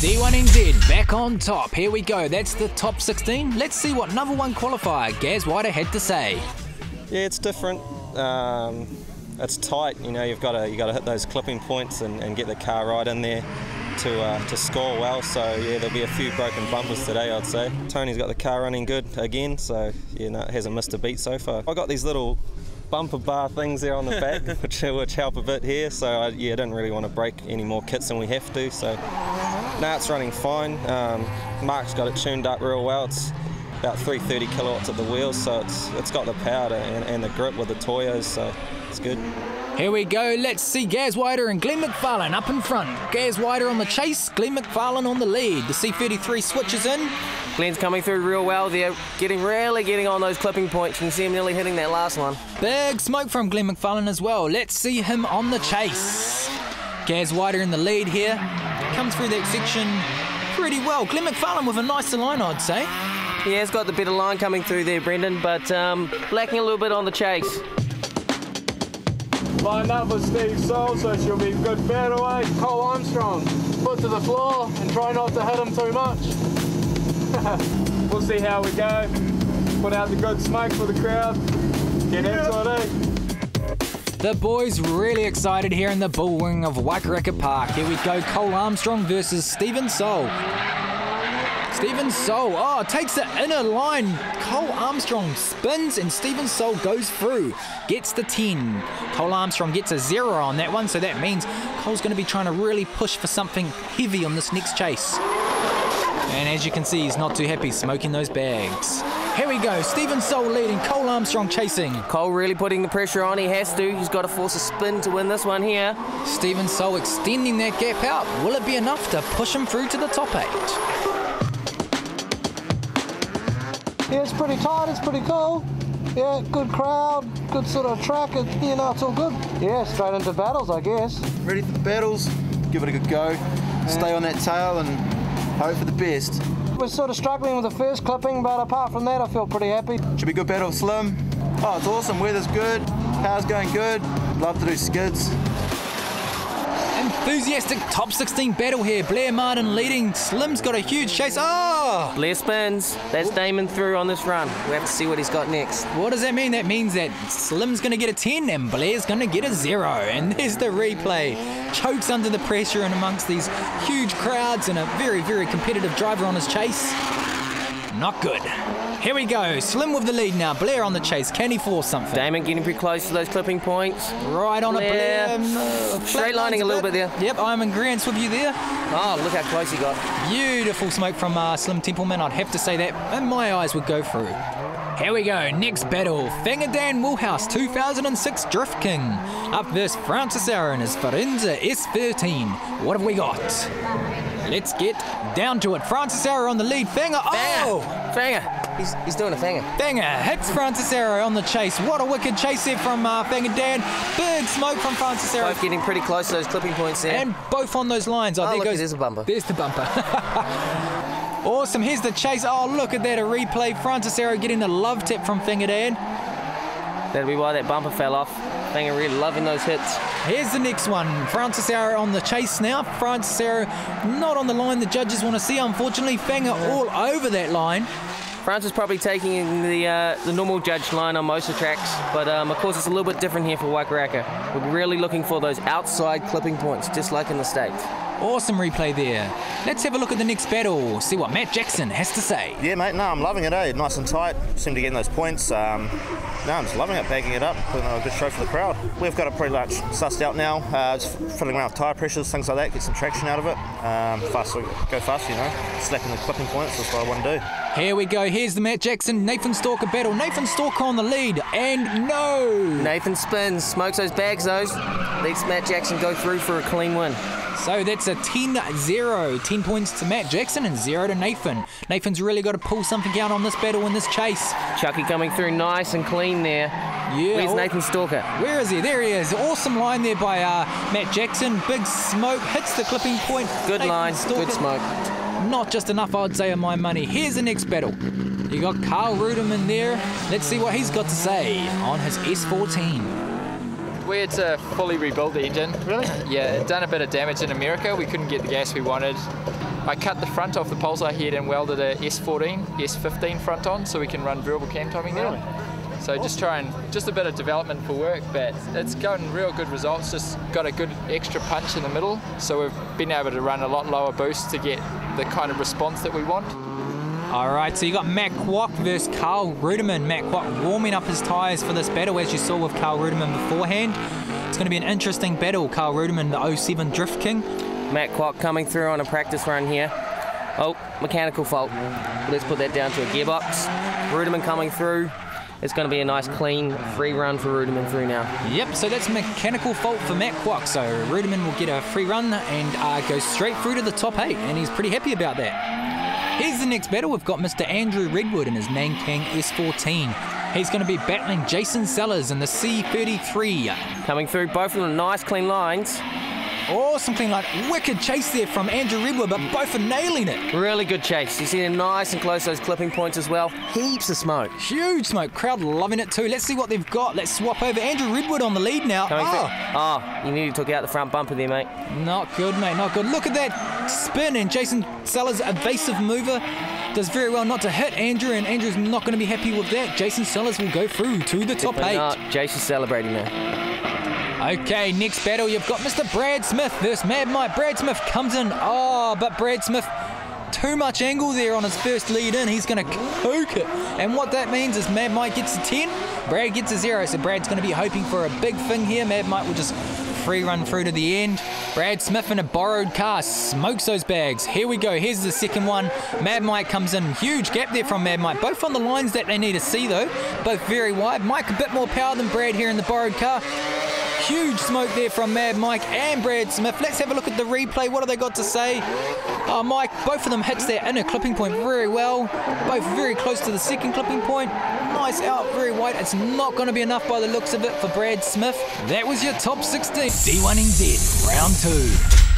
D1NZ back on top. Here we go. That's the top 16. Let's see what number one qualifier Gaz Whiter had to say. Yeah, it's different. It's tight. You know, you got to hit those clipping points and get the car right in there to score well. So yeah, there'll be a few broken bumpers today, I'd say. Tony's got the car running good again, so yeah, no, it hasn't missed a beat so far. I got these little bumper bar things there on the back, which help a bit here. So I didn't really want to break any more kits than we have to. So now it's running fine. Mark's got it tuned up real well. It's about 330 kilowatts at the wheels, so it's got the power and the grip with the Toyos, so it's good. Here we go, let's see Gaz Whiter and Glenn McFarlane up in front. Gaz Whiter on the chase, Glenn McFarlane on the lead. The C33 switches in. Glenn's coming through real well there, really getting on those clipping points. You can see him nearly hitting that last one. Big smoke from Glenn McFarlane as well. Let's see him on the chase. Gaz Whiter in the lead here. Comes through that section pretty well. Glenn McFarlane with a nicer line, I'd say. He has got the better line coming through there, Brendan, but lacking a little bit on the chase. Lined up with Steve Soul, so she'll be good fairway. Cole Armstrong, foot to the floor and try not to hit him too much. We'll see how we go. Put out the good smoke for the crowd. Get into it. The boys really excited here in the bullring of Waikaraka Park. Here we go, Cole Armstrong versus Stephen Soul. Stephen Soul, takes the inner line. Cole Armstrong spins and Stephen Soul goes through. Gets the 10. Cole Armstrong gets a 0 on that one, so that means Cole's going to be trying to really push for something heavy on this next chase. And as you can see, he's not too happy smoking those bags. Here we go, Stephen Soul leading, Cole Armstrong chasing. Cole really putting the pressure on, he has to. He's got to force a spin to win this one here. Stephen Soul extending that gap out. Will it be enough to push him through to the top 8? Yeah, it's pretty tight, it's pretty cool. Yeah, good crowd, good sort of track, you know, it's all good. Yeah, straight into battles, I guess. Ready for the battles, give it a good go, stay on that tail and hope for the best. We're sort of struggling with the first clipping, but apart from that, I feel pretty happy. Should be a good battle, Slim. Oh, it's awesome, weather's good, car's going good, love to do skids. Enthusiastic top 16 battle here. Blair Martin leading. Slim's got a huge chase. Oh! Blair spins. That's Damon through on this run. We have to see what he's got next. What does that mean? That means that Slim's going to get a 10 and Blair's going to get a 0. And there's the replay. Chokes under the pressure and amongst these huge crowds and a very, very competitive driver on his chase. Not good. Here we go. Slim with the lead now. Blair on the chase. Can he force something? Damon getting pretty close to those clipping points. Right on Blair. it, Blair. Straight lining a little bit there. Yep, I'm in agreement with you there. Oh, look how close he got. Beautiful smoke from Slim Templeman. I'd have to say that in my eyes would go through. Here we go, next battle. Fanger Dan Woolhouse, 2006 Drift King. Up versus Francis Aaron is Farenza S13. What have we got? Let's get down to it. Francis Arrow on the lead. Fanger. Oh! Fanger. He's doing a fanger. Fanger hits Francis Arrow on the chase. What a wicked chase there from Fanger Dan. Big smoke from Francis Arrow. Both getting pretty close to those clipping points there. And both on those lines. Oh, there look, there's a bumper. There's the bumper. Awesome. Here's the chase. Oh, look at that. A replay. Francis Arrow getting the love tip from Fanger Dan. That'll be why that bumper fell off. Fanger really loving those hits. Here's the next one. Francis Arrow on the chase now. Francis Arrow not on the line the judges want to see, unfortunately. Fanger all over that line. Francis probably taking the normal judge line on most of the tracks, but of course it's a little bit different here for Waikaraka. We're really looking for those outside clipping points, just like in the States. Awesome replay there. Let's have a look at the next battle, see what Matt Jackson has to say. Yeah, mate, no, I'm loving it, eh? Nice and tight, seem to get in those points. No, I'm just loving it, bagging it up, putting on a good show for the crowd. We've got it pretty much sussed out now, just fiddling around with tyre pressures, things like that, get some traction out of it. Go fast, you know, slapping the clipping points, that's what I want to do. Here we go, here's the Matt Jackson, Nathan Stalker battle. Nathan Stalker on the lead, and no! Nathan spins, smokes those bags, lets Matt Jackson go through for a clean win. So that's a 10-0. 10 points to Matt Jackson and 0 to Nathan. Nathan's really got to pull something out on this battle in this chase. Chucky coming through nice and clean there. Yeah. Where's Nathan Stalker? Where is he? There he is. Awesome line there by Matt Jackson. Big smoke, hits the clipping point. Good Nathan line, Stalker. Good smoke. Not just enough, I'd say, on my money. Here's the next battle. You got Carl Rudham in there. Let's see what he's got to say on his S14. We had to fully rebuild the engine. Really? Yeah, it done a bit of damage in America. We couldn't get the gas we wanted. I cut the front off the pulsar head and welded a S14, S15 front on so we can run variable cam timing now. So just a bit of development for work, but it's gotten real good results. Just got a good extra punch in the middle, so we've been able to run a lot lower boost to get the kind of response that we want. All right, so you got Matt Kwok versus Carl Ruderman. Matt Kwok warming up his tyres for this battle, as you saw with Carl Ruderman beforehand. It's going to be an interesting battle. Carl Ruderman, the 07 Drift King. Matt Kwok coming through on a practice run here. Oh, mechanical fault. Let's put that down to a gearbox. Ruderman coming through. It's going to be a nice clean free run for Ruderman through now. Yep, so that's mechanical fault for Matt Kwok. So Ruderman will get a free run and go straight through to the top 8, and he's pretty happy about that. Here's the next battle. We've got Mr. Andrew Redwood in his Nankang S14. He's going to be battling Jason Sellers in the C33. Coming through both of them, nice clean lines. Awesome clean line. Wicked chase there from Andrew Redwood, but both are nailing it. Really good chase. You see them nice and close, those clipping points as well. Heaps of smoke. Huge smoke. Crowd loving it too. Let's see what they've got. Let's swap over. Andrew Redwood on the lead now. You nearly took out the front bumper there, mate. Not good, mate. Not good. Look at that spin, and Jason Sellers, evasive mover, does very well not to hit Andrew, and Andrew's not going to be happy with that. Jason Sellers will go through to the top 8. Jason's celebrating there. Okay, next battle, you've got Mr. Brad Smith versus Mad Mike. Brad Smith comes in. Oh, but Brad Smith, too much angle there on his first lead in. He's going to coke it. And what that means is Mad Mike gets a 10, Brad gets a 0. So Brad's going to be hoping for a big thing here. Mad Mike will just free run through to the end. Brad Smith in a borrowed car smokes those bags. Here we go. Here's the second one. Mad Mike comes in. Huge gap there from Mad Mike. Both on the lines that they need to see, though. Both very wide. Mike a bit more power than Brad here in the borrowed car. Huge smoke there from Mad Mike and Brad Smith. Let's have a look at the replay. What have they got to say? Oh, Mike, both of them hits their inner clipping point very well. Both very close to the second clipping point. Nice out, very wide. It's not going to be enough by the looks of it for Brad Smith. That was your top 16. D1NZ, round 2.